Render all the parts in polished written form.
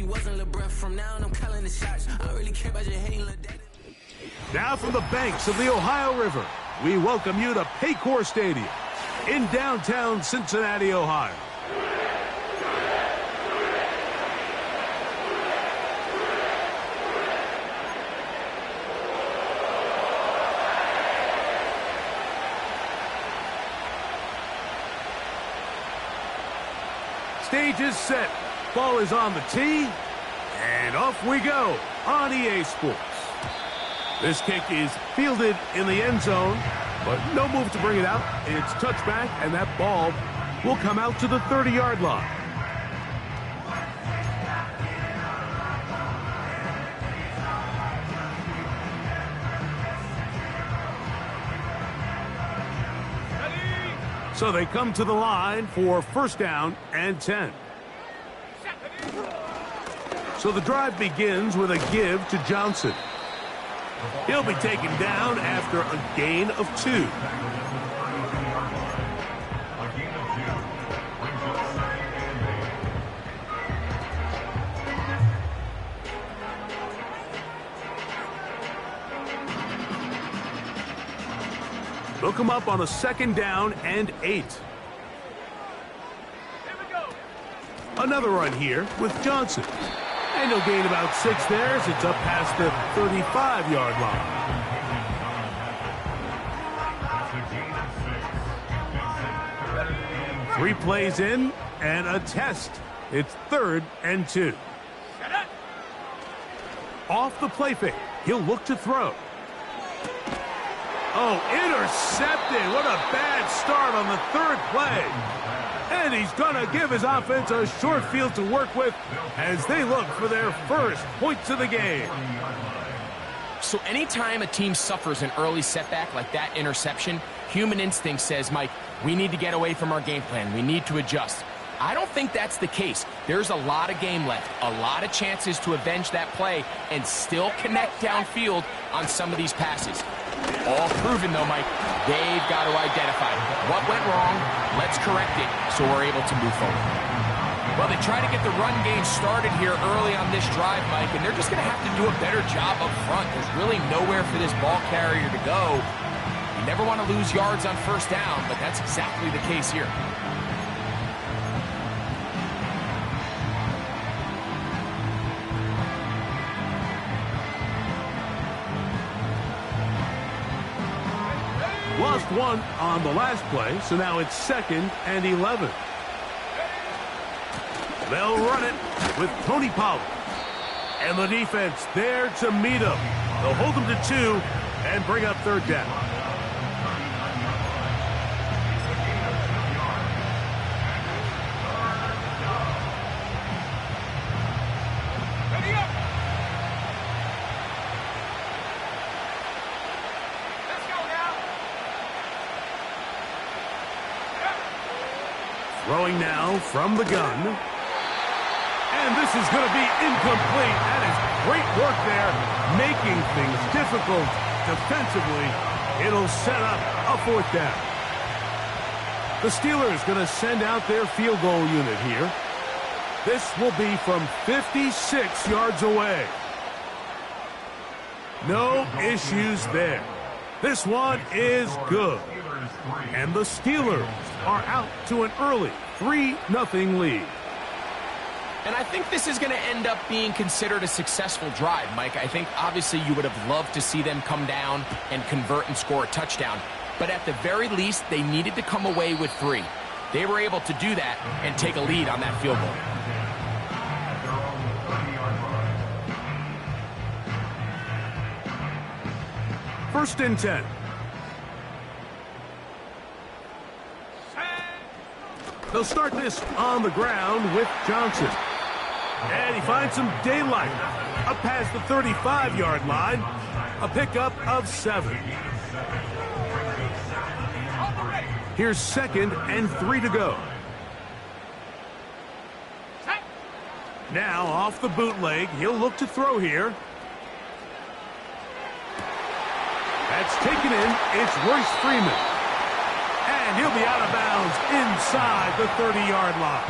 wasn't LeBron from now, and I'm calling the shots. I really care about your hating, little daddy. Now from the banks of the Ohio River, we welcome you to Paycor Stadium in downtown Cincinnati, Ohio. Stage is set. Ball is on the tee. And off we go on EA Sports. This kick is fielded in the end zone, but no move to bring it out. It's touchback, and that ball will come out to the 30-yard line. So they come to the line for first down and 10. So the drive begins with a give to Johnson. He'll be taken down after a gain of 2. They'll come up on a second down and 8. Another run here with Johnson. And he'll gain about 6 there as it's up past the 35-yard line. Three plays in and a test. It's 3rd and 2. Off the play fake. He'll look to throw. Oh, intercepted. What a bad start on the 3rd play. And he's going to give his offense a short field to work with as they look for their first points of the game. So anytime a team suffers an early setback like that interception, human instinct says, Mike, we need to get away from our game plan. We need to adjust. I don't think that's the case. There's a lot of game left, a lot of chances to avenge that play and still connect downfield on some of these passes. All proven, though, Mike. They've got to identify what went wrong. Let's correct it so we're able to move forward. Well, they try to get the run game started here early on this drive, Mike, and they're just going to have to do a better job up front. There's really nowhere for this ball carrier to go. You never want to lose yards on first down, but that's exactly the case here. Lost 1 on the last play, so now it's 2nd and 11. They'll run it with Tony Pollard. And the defense there to meet him. They'll hold him to 2 and bring up 3rd down. Throwing now from the gun. And this is going to be incomplete. That is great work there, making things difficult defensively. It'll set up a 4th down. The Steelers going to send out their field goal unit here. This will be from 56 yards away. No issues there. This one is good. And the Steelers are out to an early 3-0 lead. And I think this is going to end up being considered a successful drive, Mike. I think obviously you would have loved to see them come down and convert and score a touchdown. But at the very least, they needed to come away with 3. They were able to do that and take a lead on that field goal. First and 10. They'll start this on the ground with Johnson. And he finds some daylight up past the 35-yard line. A pickup of 7. Here's 2nd and 3 to go. Now off the bootleg, he'll look to throw here. That's taken in. It's Royce Freeman. And he'll be out of bounds inside the 30-yard line.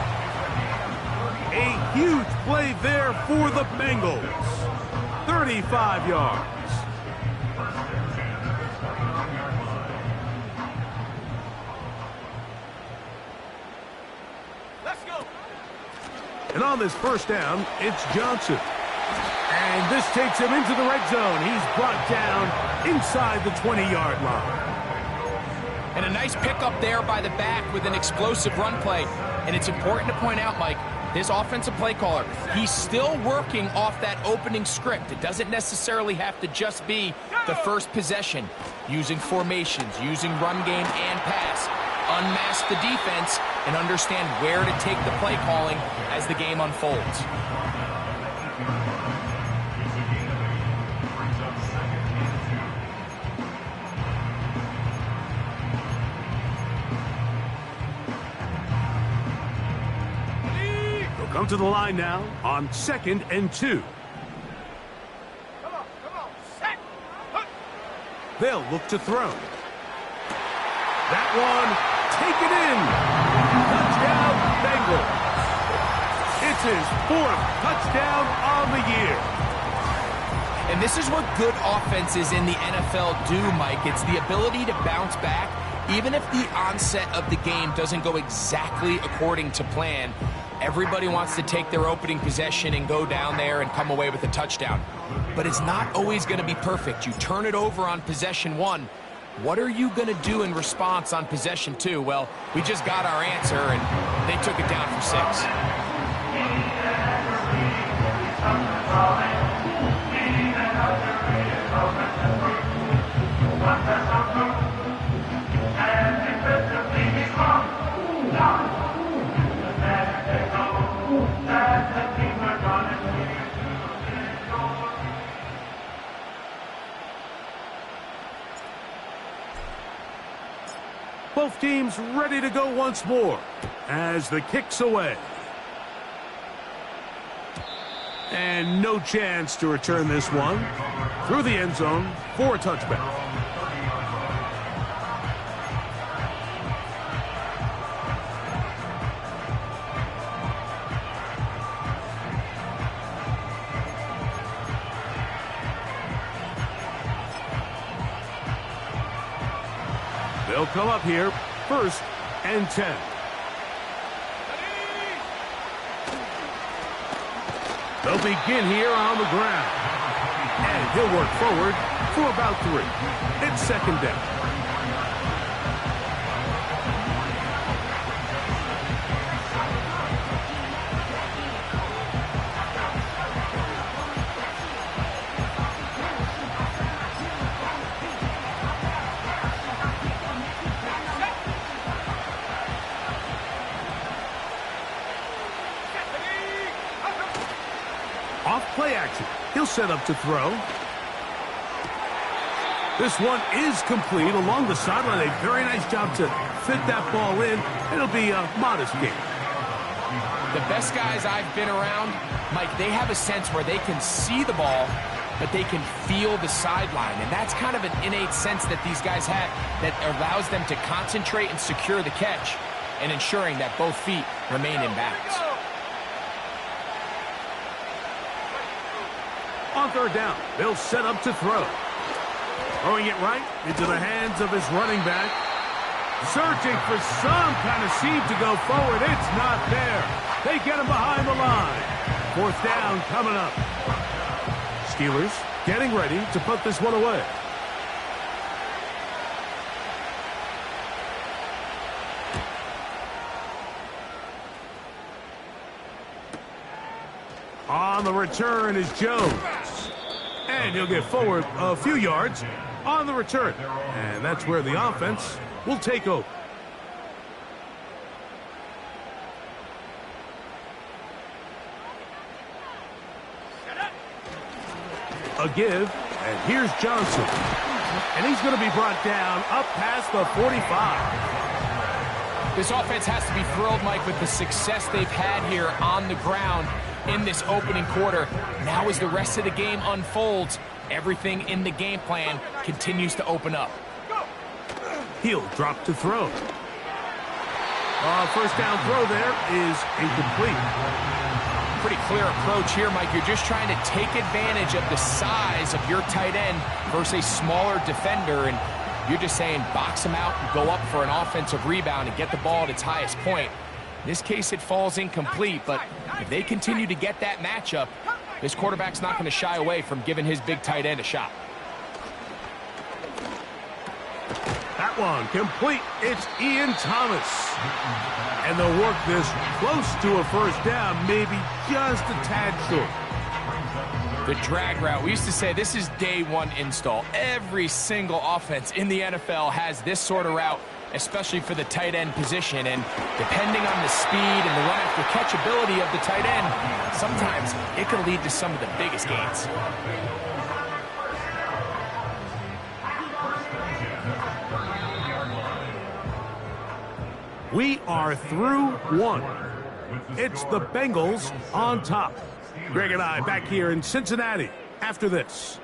A huge play there for the Bengals. 35 yards. Let's go. And on this first down, it's Johnson. And this takes him into the red zone. He's brought down inside the 20-yard line. And a nice pickup there by the back with an explosive run play. And it's important to point out, Mike, his offensive play caller, he's still working off that opening script. It doesn't necessarily have to just be the first possession. Using formations, using run game and pass. Unmask the defense and understand where to take the play calling as the game unfolds. Come to the line now on 2nd and 2. Come on, set. They'll look to throw. That one, take it in. Touchdown, Bengals. It's his 4th touchdown on the year. And this is what good offenses in the NFL do, Mike. It's the ability to bounce back, even if the onset of the game doesn't go exactly according to plan. Everybody wants to take their opening possession and go down there and come away with a touchdown. But it's not always going to be perfect. You turn it over on possession 1. What are you going to do in response on possession 2? Well, we just got our answer, and they took it down for 6. Both teams ready to go once more as the kick's away. And no chance to return this one through the end zone for a touchback. They'll come up here, 1st and 10. They'll begin here on the ground. And he'll work forward for about 3. It's 2nd down. Off play action. He'll set up to throw. This one is complete along the sideline. A very nice job to fit that ball in. It'll be a modest gain. The best guys I've been around, Mike, they have a sense where they can see the ball, but they can feel the sideline. And that's kind of an innate sense that these guys have that allows them to concentrate and secure the catch and ensuring that both feet remain in bounds. On 3rd down, they'll set up to throw. Throwing it right into the hands of his running back. Searching for some kind of seam to go forward. It's not there. They get him behind the line. 4th down coming up. Steelers getting ready to put this one away. On the return is Jones. And he'll get forward a few yards on the return. And that's where the offense will take over. A give, and here's Johnson. And he's going to be brought down up past the 45. This offense has to be thrilled, Mike, with the success they've had here on the ground in this opening quarter. Now as the rest of the game unfolds, everything in the game plan continues to open up. He'll drop to throw. First down throw there is incomplete. pretty clear approach here, Mike. You're just trying to take advantage of the size of your tight end versus a smaller defender, and you're just saying box him out and go up for an offensive rebound and get the ball at its highest point. In this case, it falls incomplete, but if they continue to get that matchup, this quarterback's not going to shy away from giving his big tight end a shot. That one complete. It's Ian Thomas. And they'll work this close to a first down, maybe just a tad short. The drag route. We used to say this is day one install. Every single offense in the NFL has this sort of route, especially for the tight end position. And depending on the speed and the run after catch ability of the tight end, sometimes it can lead to some of the biggest gains. We are through one. It's the Bengals on top. Greg and I back here in Cincinnati after this.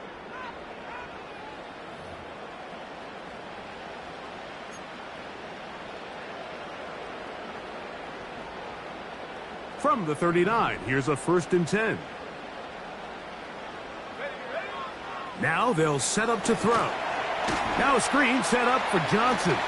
From the 39, here's a 1st and 10. Now they'll set up to throw. Now a screen set up for Johnson.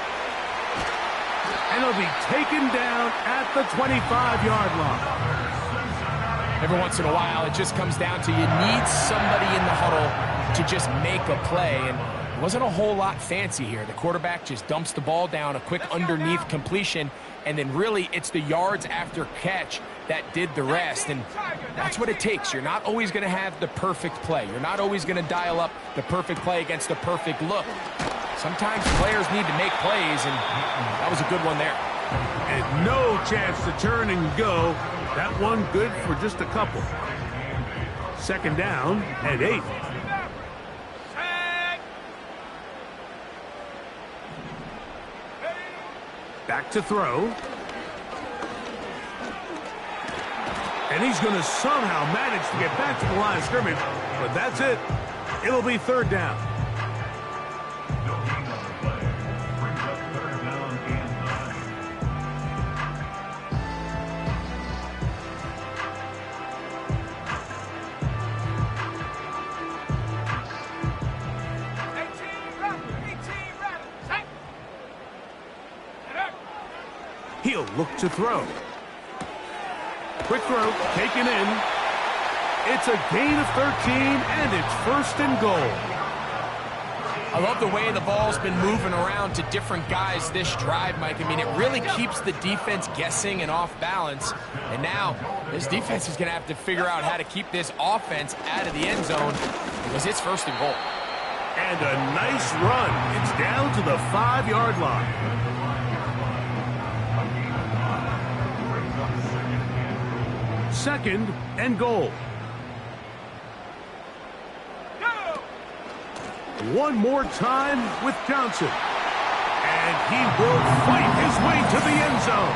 And he'll be taken down at the 25-yard line. Every once in a while, it just comes down to you need somebody in the huddle to just make a play. And it wasn't a whole lot fancy here. The quarterback just dumps the ball down, a quick underneath completion, and then really it's the yards after catch that did the rest. And that's what it takes. You're not always going to have the perfect play. You're not always going to dial up the perfect play against the perfect look. Sometimes players need to make plays, and that was a good one there. And no chance to turn and go. That one good for just a couple. 2nd down and 8. Back to throw. And he's going to somehow manage to get back to the line of scrimmage, but that's it. It'll be 3rd down. He'll look to throw. Quick throw, taken in. It's a gain of 13, and it's 1st and goal. I love the way the ball's been moving around to different guys this drive, Mike. I mean, it really keeps the defense guessing and off balance. And now, this defense is going to have to figure out how to keep this offense out of the end zone because it's 1st and goal. And a nice run. It's down to the 5-yard line. 2nd and goal. One more time with Johnson. And he will fight his way to the end zone.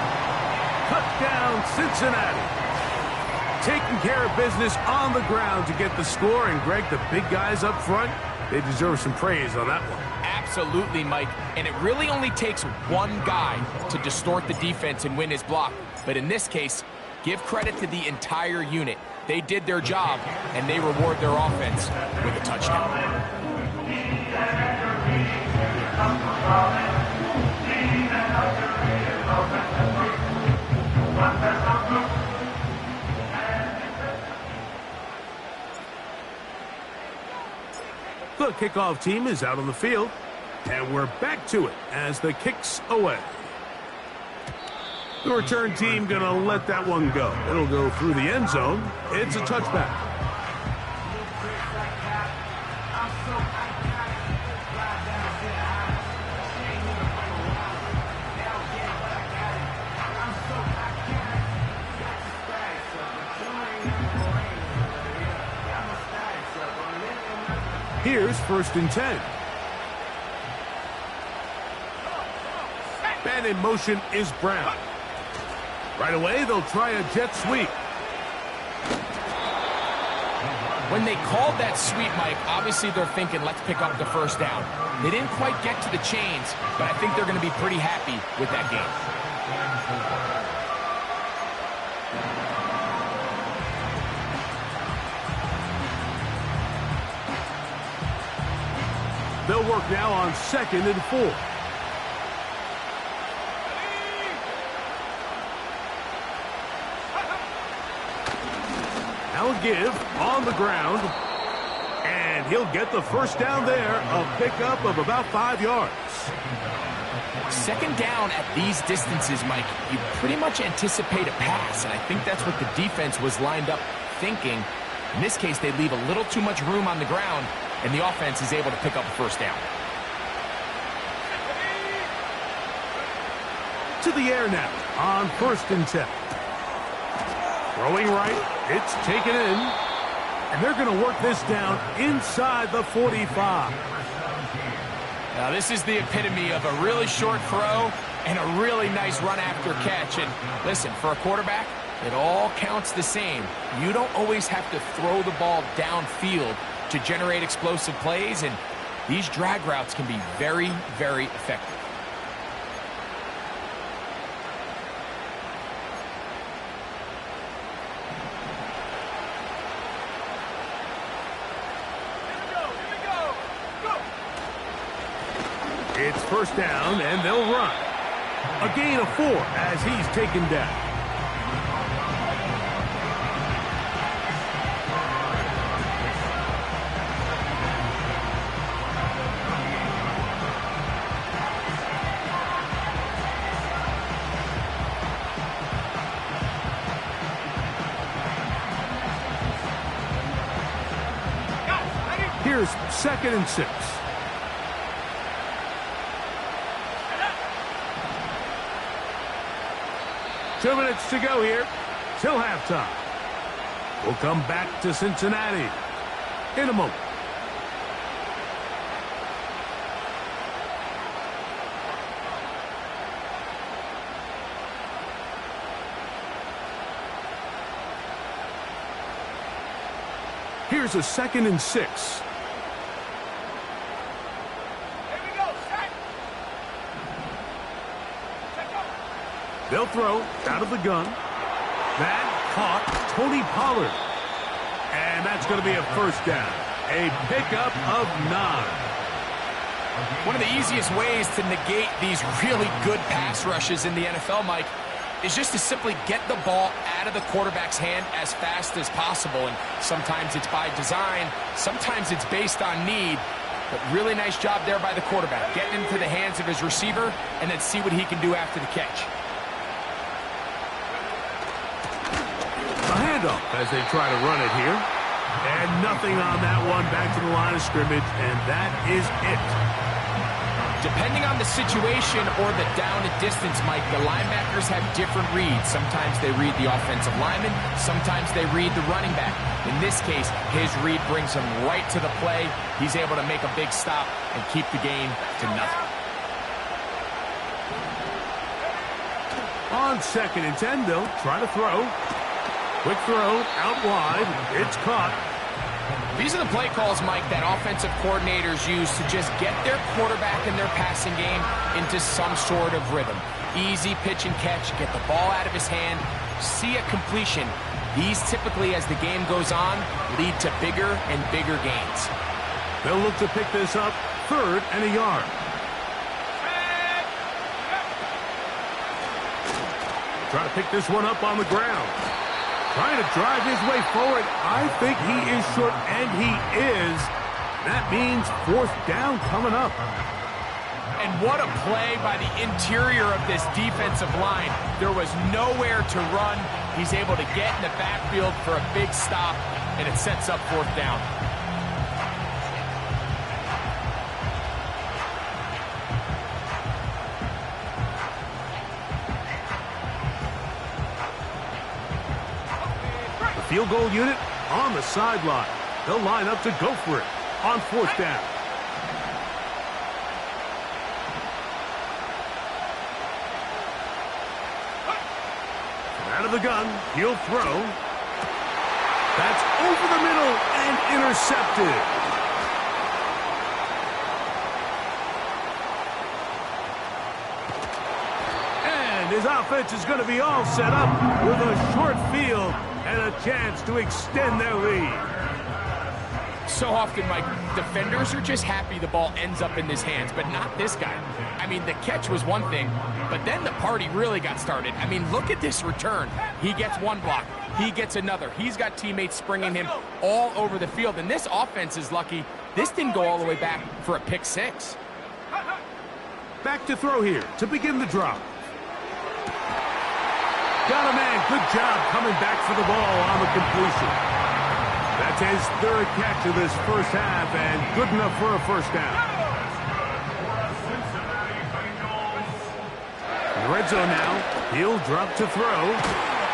Touchdown, Cincinnati. Taking care of business on the ground to get the score. And, Greg, the big guys up front, they deserve some praise on that one. Absolutely, Mike. And it really only takes one guy to distort the defense and win his block. But in this case, give credit to the entire unit. They did their job, and they reward their offense with a touchdown. The kickoff team is out on the field, and we're back to it as the kick's away. The return team going to let that one go. It'll go through the end zone. It's a touchback. Here's 1st and 10. And in motion is Brown. Right away, they'll try a jet sweep. When they called that sweep, Mike, obviously they're thinking, let's pick up the 1st down. They didn't quite get to the chains, but I think they're going to be pretty happy with that game. They'll work now on 2nd and 4. Now a give on the ground. And he'll get the first down there, a pickup of about 5 yards. 2nd down at these distances, Mike, you pretty much anticipate a pass, and I think that's what the defense was lined up thinking. In this case, they leave a little too much room on the ground, and the offense is able to pick up a first down. To the air now on 1st and 10. Throwing right, it's taken in, and they're going to work this down inside the 45. Now, this is the epitome of a really short throw and a really nice run after catch. And listen, for a quarterback, it all counts the same. You don't always have to throw the ball downfield to generate explosive plays, and these drag routes can be very, very effective. It's 1st down, and they'll run. A gain of 4 as he's taken down. Here's 2nd and 6. 2 minutes to go here till halftime. We'll come back to Cincinnati in a moment. Here's a 2nd and 6. They'll throw out of the gun. That caught Tony Pollard. And that's going to be a first down. A pickup of 9. One of the easiest ways to negate these really good pass rushes in the NFL, Mike, is just to simply get the ball out of the quarterback's hand as fast as possible. And sometimes it's by design, sometimes it's based on need. But really nice job there by the quarterback, getting into the hands of his receiver and then see what he can do after the catch. A handoff as they try to run it here. And nothing on that one, back to the line of scrimmage, and that is it. Depending on the situation or the down and distance, Mike, the linebackers have different reads. Sometimes they read the offensive lineman, sometimes they read the running back. In this case, his read brings him right to the play. He's able to make a big stop and keep the gain to nothing. On 2nd and 10, they'll try to throw. Quick throw, out wide, it's caught. These are the play calls, Mike, that offensive coordinators use to just get their quarterback and their passing game into some sort of rhythm. Easy pitch and catch, get the ball out of his hand, see a completion. These typically, as the game goes on, lead to bigger and bigger gains. They'll look to pick this up, 3rd and a yard. Try to pick this one up on the ground. Trying to drive his way forward. I think he is short, and he is. That means 4th down coming up. And what a play by the interior of this defensive line. There was nowhere to run. He's able to get in the backfield for a big stop, and it sets up 4th down. Field goal unit on the sideline. They'll line up to go for it on 4th down. Out of the gun, he'll throw. That's over the middle and intercepted. And his offense is going to be all set up with a short field and a chance to extend their lead. So often, Mike, defenders are just happy the ball ends up in his hands, but not this guy. I mean, the catch was one thing, but then the party really got started. I mean, look at this return. He gets one block. He gets another. He's got teammates springing him all over the field, and this offense is lucky. This didn't go all the way back for a pick six. Back to throw here to begin the drop. Got a man. Good job coming back for the ball on the completion. That's his third catch of this first half, and good enough for a first down. In the red zone now, he'll drop to throw.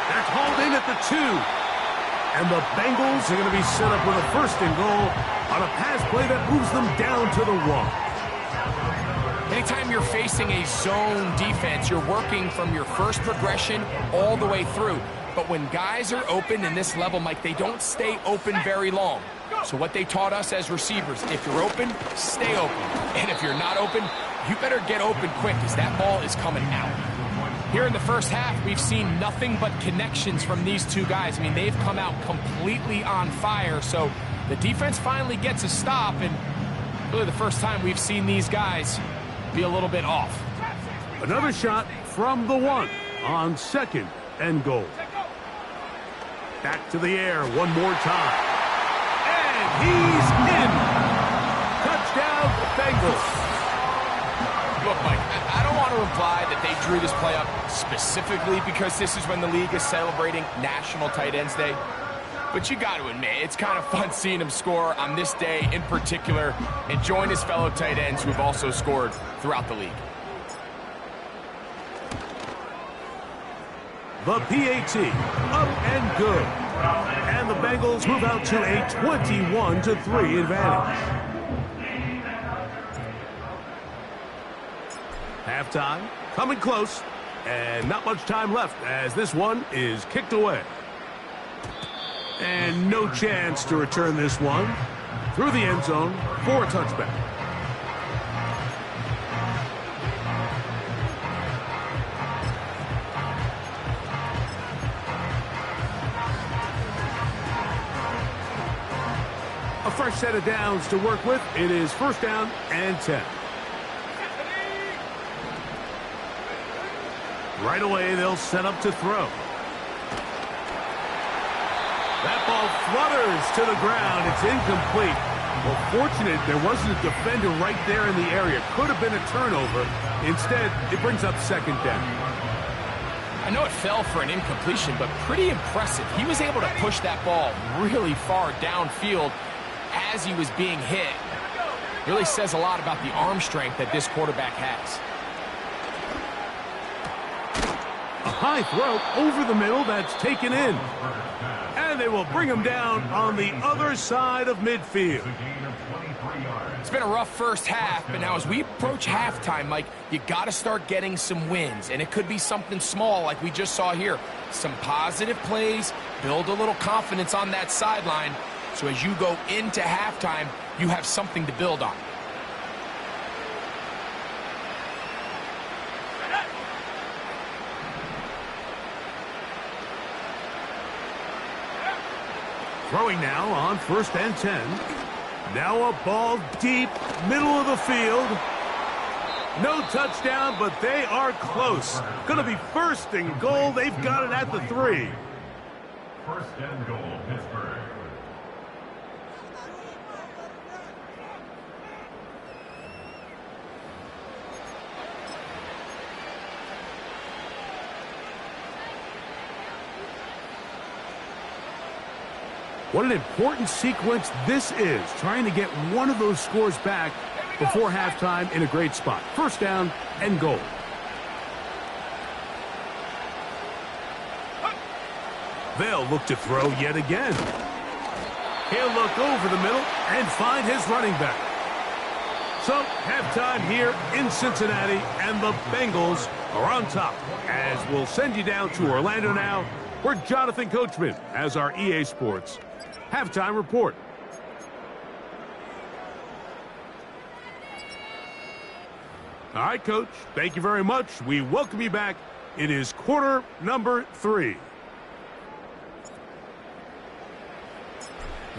That's hauled in at the 2. And the Bengals are going to be set up with a first and goal on a pass play that moves them down to the 1. Anytime you're facing a zone defense, you're working from your first progression all the way through. But when guys are open in this level, Mike, they don't stay open very long. So what they taught us as receivers, if you're open, stay open. And if you're not open, you better get open quick because that ball is coming out. Here in the first half, we've seen nothing but connections from these two guys. I mean, they've come out completely on fire. So the defense finally gets a stop, and really the first time we've seen these guys be a little bit off. Another shot from the 1 on second and goal. Back to the air one more time. And he's in. Touchdown, Bengals. Look, Mike, I don't want to imply that they drew this play up specifically because this is when the league is celebrating National Tight Ends Day. But you got to admit, it's kind of fun seeing him score on this day in particular and join his fellow tight ends who have also scored throughout the league. The PAT, up and good. And the Bengals move out to a 21-3 advantage. Halftime, coming close, and not much time left as this one is kicked away. And no chance to return this one through the end zone for a touchback. A fresh set of downs to work with. It is first down and 10. Right away, they'll set up to throw. That ball flutters to the ground. It's incomplete. Well, fortunate there wasn't a defender right there in the area. Could have been a turnover. Instead, it brings up second down. I know it fell for an incompletion, but pretty impressive. He was able to push that ball really far downfield as he was being hit. Really says a lot about the arm strength that this quarterback has. A high throw over the middle that's taken in. And they will bring him down on the other side of midfield. It's been a rough first half, but now as we approach halftime, Mike, you got to start getting some wins. And it could be something small like we just saw here. Some positive plays, build a little confidence on that sideline. So as you go into halftime, you have something to build on. Throwing now on first and 10. Now a ball deep, middle of the field. No touchdown, but they are close. Going to be first and goal. They've got it at the 3. First and goal, Pittsburgh. What an important sequence this is, trying to get one of those scores back before halftime in a great spot. First down and goal. They'll look to throw yet again. He'll look over the middle and find his running back. So, halftime here in Cincinnati, and the Bengals are on top. As we'll send you down to Orlando now, where Jonathan Coachman has our EA Sports halftime report. All right, Coach, thank you very much. We welcome you back. It is quarter number 3.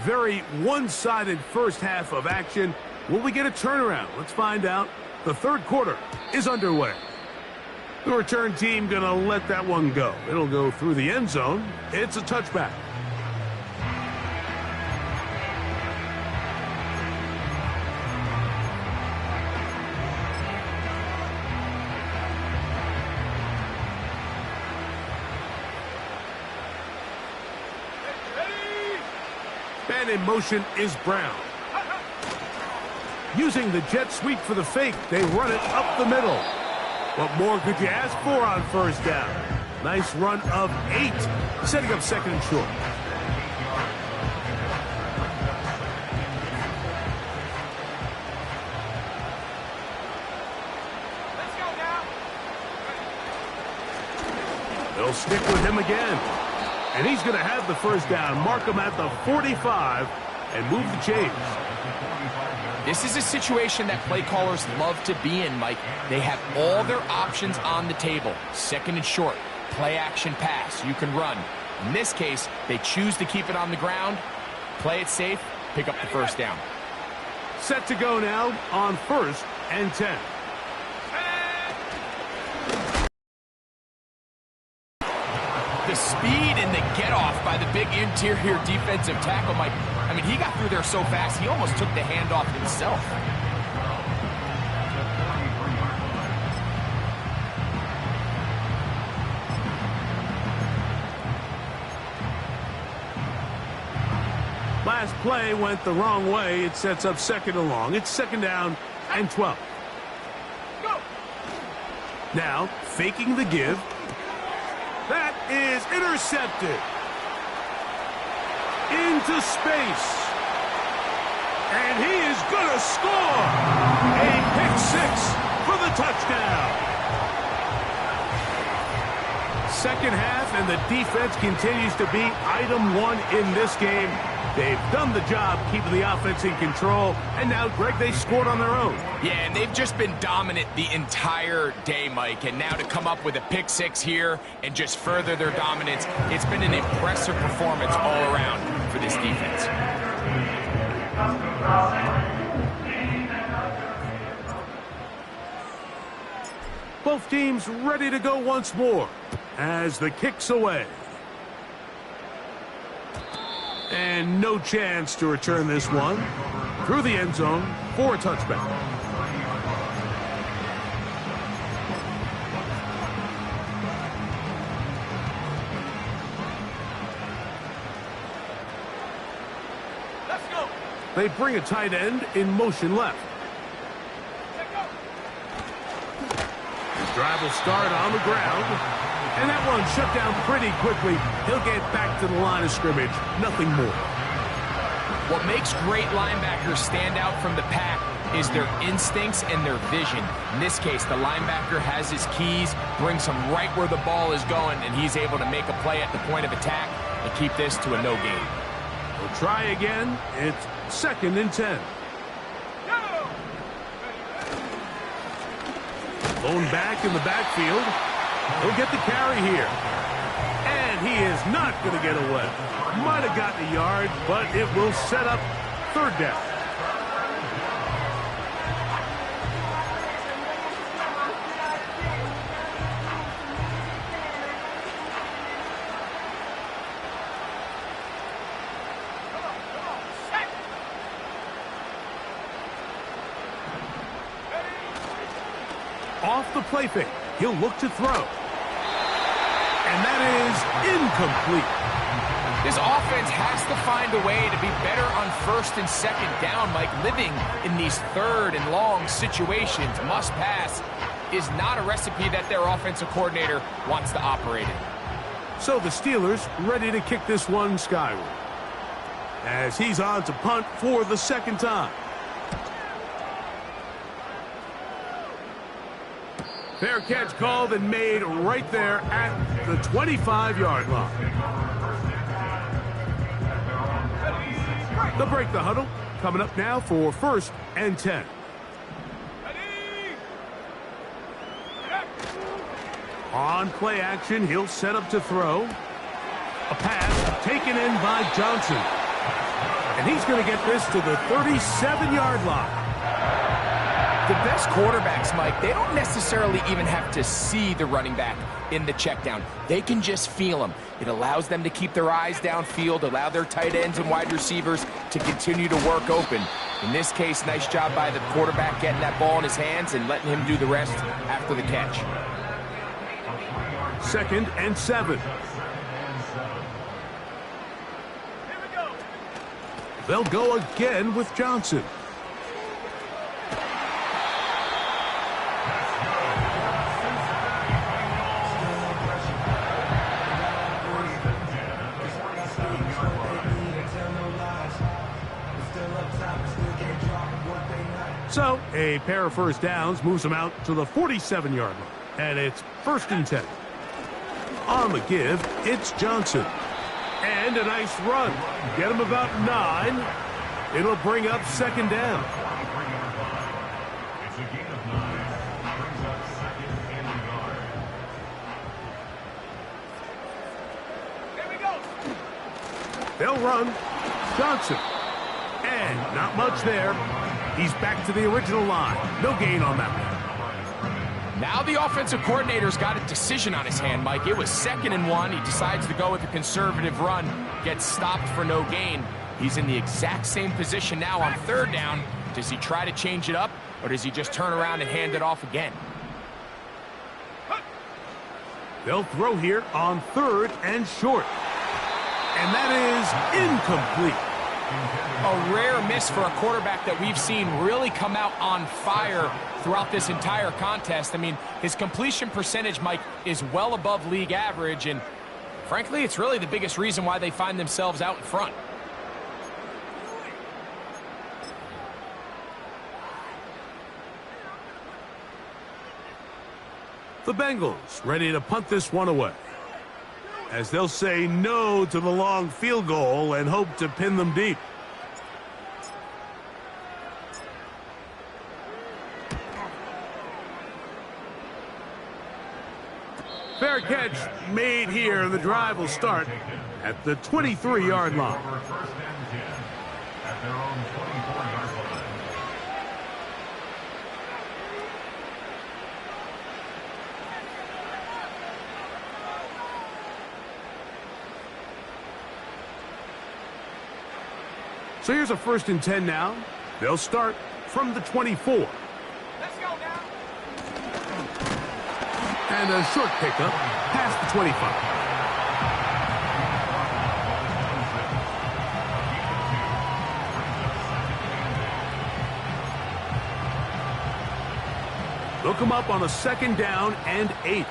Very one-sided first half of action. Will we get a turnaround? Let's find out. The third quarter is underway. The return team going to let that one go. It'll go through the end zone. It's a touchback. And in motion is Brown. Using the jet sweep for the fake, they run it up the middle. What more could you ask for on first down? Nice run of 8, setting up second and short. Let's go now. They'll stick with him again. And he's going to have the first down, mark him at the 45, and move the chains. This is a situation that play callers love to be in, Mike. They have all their options on the table. Second and short, play action pass, you can run. In this case, they choose to keep it on the ground, play it safe, pick up the first down. Set to go now on 1st and 10. The speed and the get-off by the big interior defensive tackle, Mike. I mean, he got through there so fast, he almost took the handoff himself. Last play went the wrong way. It sets up second and long. It's second down and 12. Go. Now, faking the give. That is intercepted. Into space. And he is going to score. A pick 6 for the touchdown. Second half, and the defense continues to be item 1 in this game. They've done the job keeping the offense in control, and now, Greg, they scored on their own. Yeah, and they've just been dominant the entire day, Mike. And now to come up with a pick 6 here and just further their dominance, it's been an impressive performance all around for this defense. Both teams ready to go once more as the kick's away. And no chance to return this one through the end zone for a touchback. Let's go. They bring a tight end in motion left. Drive will start on the ground. And that one shut down pretty quickly. He'll get back to the line of scrimmage. Nothing more. What makes great linebackers stand out from the pack is their instincts and their vision. In this case, the linebacker has his keys, brings him right where the ball is going, and he's able to make a play at the point of attack and keep this to a no gain. We'll try again. It's second and 10. Lone back in the backfield. He'll get the carry here. And he is not going to get away. Might have gotten a yard, but it will set up third down. Off the play fake. He'll look to throw. And that is incomplete. This offense has to find a way to be better on first and second down, Mike. Living in these third and long situations, must pass, is not a recipe that their offensive coordinator wants to operate in. So the Steelers ready to kick this one skyward, as he's on to punt for the second time. Fair catch called and made right there at the 25-yard line. They'll break the huddle. Coming up now for first and 10. On play action, he'll set up to throw. A pass taken in by Johnson. And he's going to get this to the 37-yard line. The best quarterbacks, Mike, they don't necessarily even have to see the running back in the check down. They can just feel him. It allows them to keep their eyes downfield, allow their tight ends and wide receivers to continue to work open. In this case, nice job by the quarterback getting that ball in his hands and letting him do the rest after the catch. 2nd and 7. They'll go again with Johnson. So, a pair of first downs moves them out to the 47-yard line. And it's 1st and 10. On the give, it's Johnson. And a nice run. Get him about 9. It'll bring up 2nd down. It's a gain of 9. Brings up 2nd and yard. There we go. They'll run. Johnson. And not much there. He's back to the original line. No gain on that one. Now the offensive coordinator's got a decision on his hand, Mike. It was 2nd and 1. He decides to go with a conservative run, gets stopped for no gain. He's in the exact same position now on 3rd down. Does he try to change it up, or does he just turn around and hand it off again? They'll throw here on 3rd and short. And that is incomplete. A rare miss for a quarterback that we've seen really come out on fire throughout this entire contest. I mean, his completion percentage, Mike, is well above league average, and frankly, it's really the biggest reason why they find themselves out in front. The Bengals ready to punt this one away, as they'll say no to the long field goal and hope to pin them deep. Fair catch made here. The drive will start at the 23-yard line. First and 10 at their own 24-yard line. So here's a 1st and 10 now. They'll start from the 24. Let's go now. And a short pickup past the 25. They'll come up on a 2nd down and 8.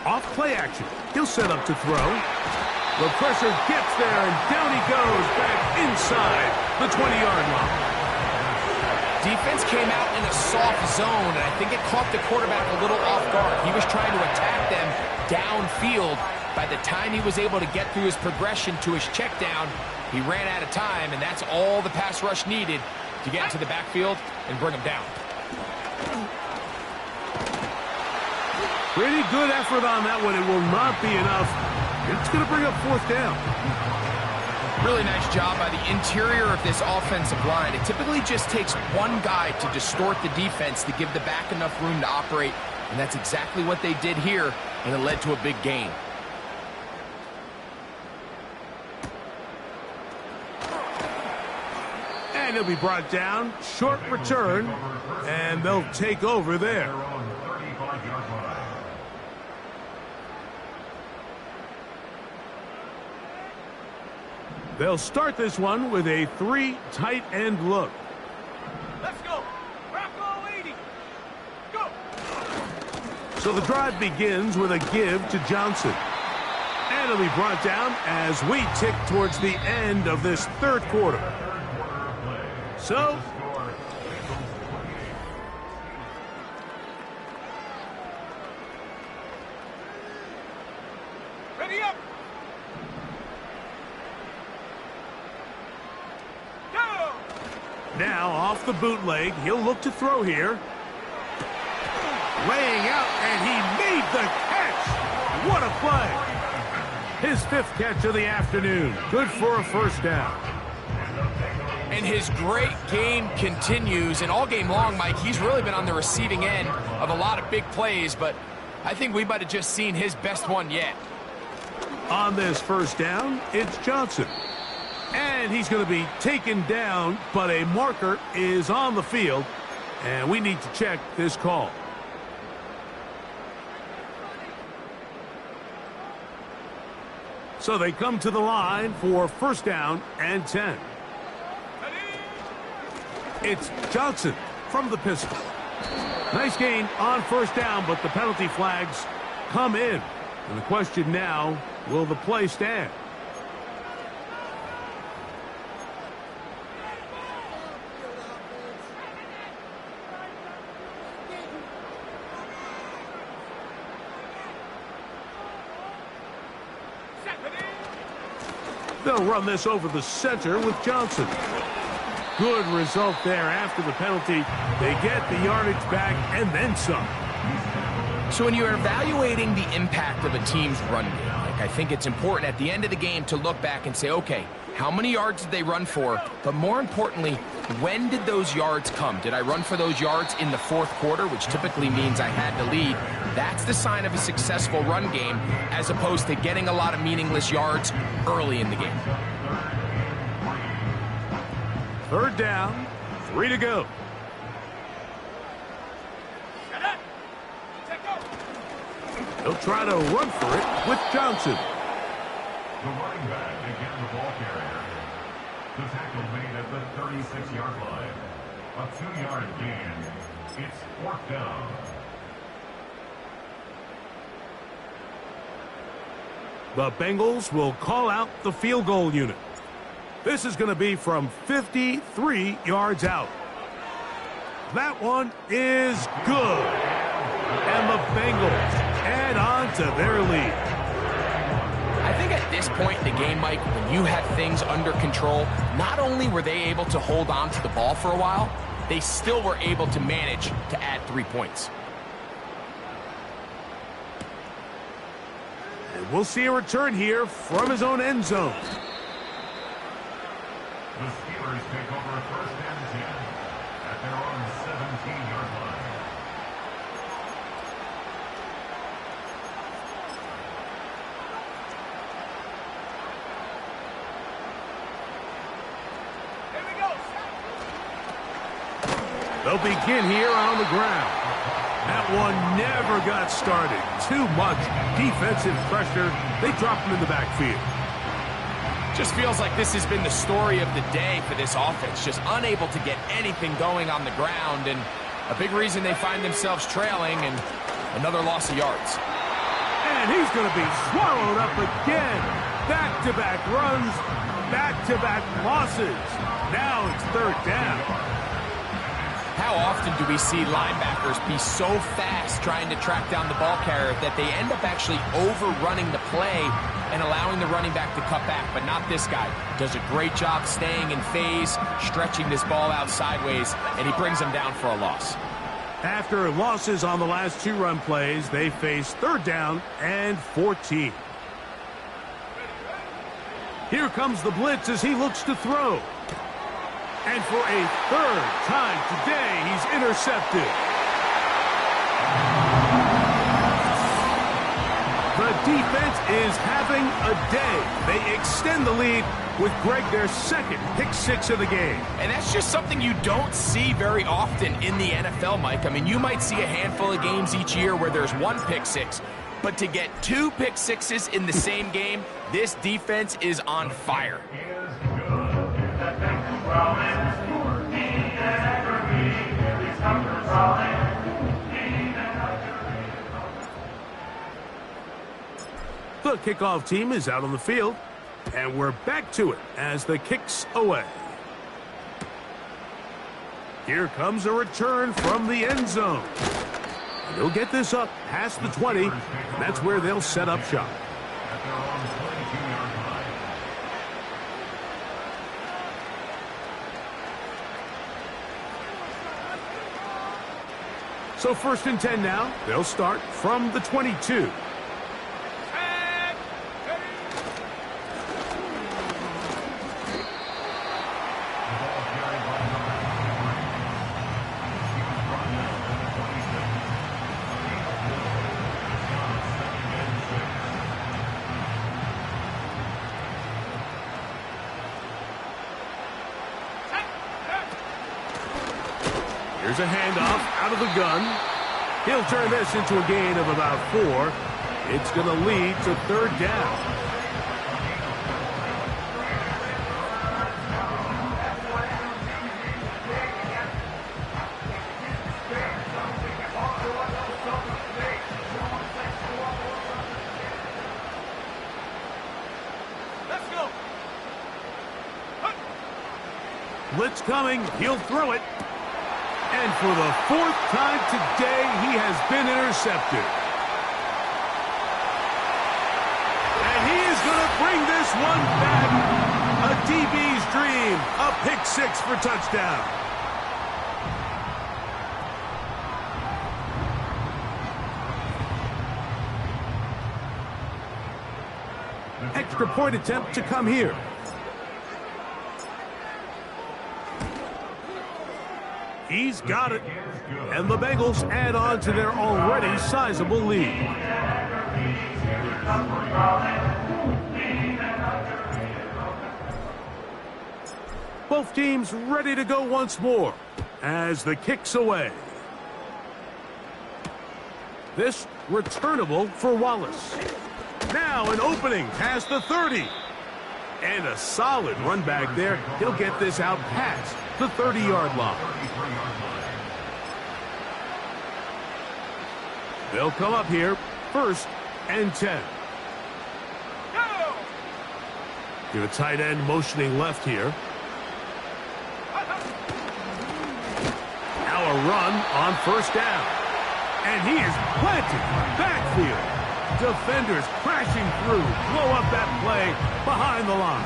Off play action. He'll set up to throw. The pressure gets there, and down he goes back inside the 20-yard line. Defense came out in a soft zone, and I think it caught the quarterback a little off guard. He was trying to attack them downfield. By the time he was able to get through his progression to his check down, he ran out of time, and that's all the pass rush needed to get into the backfield and bring him down. Pretty good effort on that one. It will not be enough. It's going to bring up 4th down. Really nice job by the interior of this offensive line. It typically just takes one guy to distort the defense to give the back enough room to operate, and that's exactly what they did here, and it led to a big gain. And he'll be brought down. Short return, and they'll take over there. They'll start this one with a 3 tight end look. Let's go. Rocco 80. Go. So the drive begins with a give to Johnson. And it'll be brought down as we tick towards the end of this 3rd quarter. So Ready up. now off the bootleg, he'll look to throw here. laying out, and he made the catch. What a play. His 5th catch of the afternoon. Good for a first down. And his great game continues, and all game long, Mike, he's really been on the receiving end of a lot of big plays, but I think we might have just seen his best one yet. On this first down, it's Johnson. And he's going to be taken down, but a marker is on the field, and we need to check this call. So they come to the line for first down and 10. It's Johnson from the pistol. Nice gain on first down, but the penalty flags come in. And the question now, will the play stand? They'll run this over the center with Johnson. Good result there after the penalty. They get the yardage back and then some. So when you're evaluating the impact of a team's run game, like, I think it's important at the end of the game to look back and say, okay, how many yards did they run for? But more importantly, when did those yards come? Did I run for those yards in the 4th quarter, which typically means I had to lead? That's the sign of a successful run game, as opposed to getting a lot of meaningless yards early in the game. 3rd down, 3 to go. He'll try to run for it with Johnson. The running back again, the ball carrier. The tackle made at the 36-yard line. A 2-yard gain. It's 4th down. The Bengals will call out the field goal unit. This is going to be from 53 yards out. That one is good. And the Bengals add on to their lead. I think at this point in the game, Mike, when you had things under control, not only were they able to hold on to the ball for a while, they still were able to manage to add 3 points. And we'll see a return here from his own end zone. The Steelers take over a 1st and 10 at their own 17-yard line. They'll begin here on the ground. That one never got started. Too much defensive pressure. They drop him in the backfield. Just feels like this has been the story of the day for this offense. Just unable to get anything going on the ground, and a big reason they find themselves trailing, and another loss of yards. And he's going to be swallowed up again. Back-to-back runs, back-to-back losses. Now it's 3rd down. How often do we see linebackers be so fast trying to track down the ball carrier that they end up actually overrunning the play and allowing the running back to cut back? But not this guy. Does a great job staying in phase, stretching this ball out sideways, and he brings them down for a loss. After losses on the last 2 run plays, they face 3rd down and 14. Here comes the blitz as he looks to throw. And for a 3rd time today, he's intercepted. The defense is having a day. They extend the lead with Greg, their 2nd pick 6 of the game. And that's just something you don't see very often in the NFL, Mike. I mean, you might see a handful of games each year where there's 1 pick 6. But to get 2 pick 6s in the same game, this defense is on fire. The kickoff team is out on the field, and we're back to it as the kick's away. Here comes a return from the end zone. And they'll get this up past the 20, and that's where they'll set up shop. At their own 22-yard line. So 1st and 10 now. They'll start from the 22. Here's a handoff out of the gun. He'll turn this into a gain of about 4. It's going to lead to 3rd down. Let's go. Blitz coming. He'll throw it. And for the 4th time today, he has been intercepted. And he is going to bring this one back. A DB's dream. A pick 6 for touchdown. Extra point attempt to come here. He's got it. And the Bengals add on to their already sizable lead. Both teams ready to go once more as the kick's away. This returnable for Wallace. Now an opening past the 30. And a solid run back there. He'll get this out past the 30-yard line. They'll come up here, 1st and 10. Get a tight end motioning left here. Now a run on 1st down. And he is planted in the backfield. Defenders crashing through, blow up that play behind the line.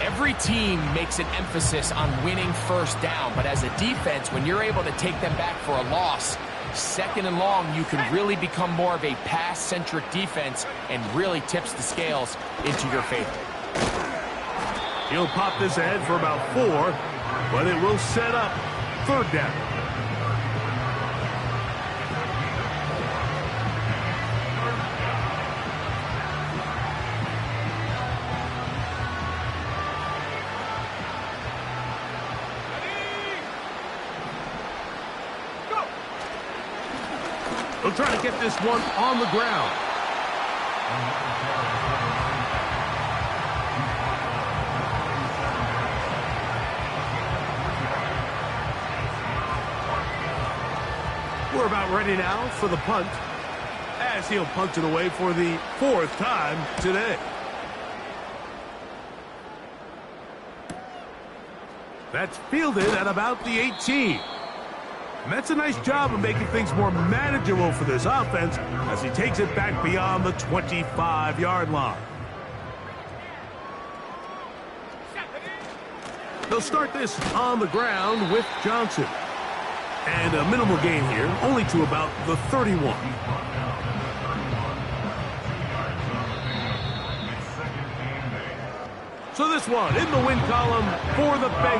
Every team makes an emphasis on winning 1st down, but as a defense, when you're able to take them back for a loss, 2nd and long, you can really become more of a pass-centric defense and really tips the scales into your favor. He'll pop this ahead for about 4, but it will set up 3rd down. They'll try to get this one on the ground. We're about ready now for the punt, as he'll punt it away for the 4th time today. That's fielded at about the 18. And that's a nice job of making things more manageable for this offense as he takes it back beyond the 25-yard line. They'll start this on the ground with Johnson. And a minimal gain here, only to about the 31. So this one in the win column for the Bengals.